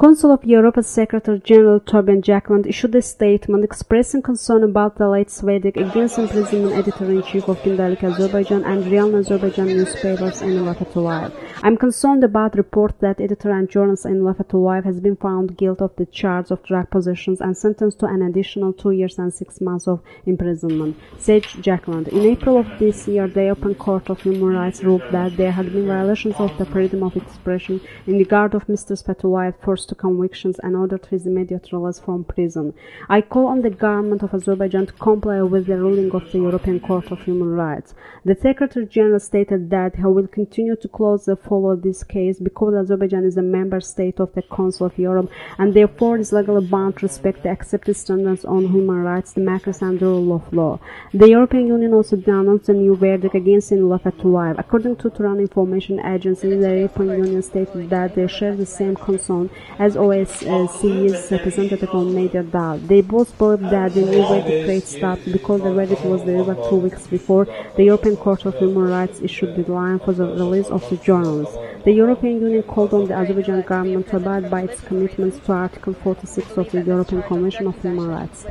Council of Europe's Secretary-General Torbjørn Jagland issued a statement expressing concern about the latest verdict against imprisonment editor-in-chief of Gündelik Azerbaijan and Realin Azerbaijan newspapers Enver Fatullayev. I'm concerned about reports that editor and journalist Enver Fatullayev has been found guilty of the charge of drug possession and sentenced to an additional 2 years and 6 months of imprisonment, said Jagland. In April of this year, the European Court of Human Rights ruled that there had been violations of the freedom of expression in regard of Mr. Fatullayev forced to convictions and ordered his immediate release from prison. I call on the government of Azerbaijan to comply with the ruling of the European Court of Human Rights. The Secretary-General stated that he will continue to closely follow this case because Azerbaijan is a member state of the Council of Europe and therefore is legally bound to respect the accepted standards on human rights, democracy and the rule of law. The European Union also denounced a new verdict against Enver Fatullayev. According to Turan Information Agency, the European Union stated that they share the same concern as OSCE's representative on Nadir Dal. They both believe that the new verdict creates doubts because the verdict was delivered 2 weeks before the European Court of Human Rights issued the deadline for the release of the journalists. The European Union called on the Azerbaijan government to abide by its commitments to Article 46 of the European Convention of Human Rights.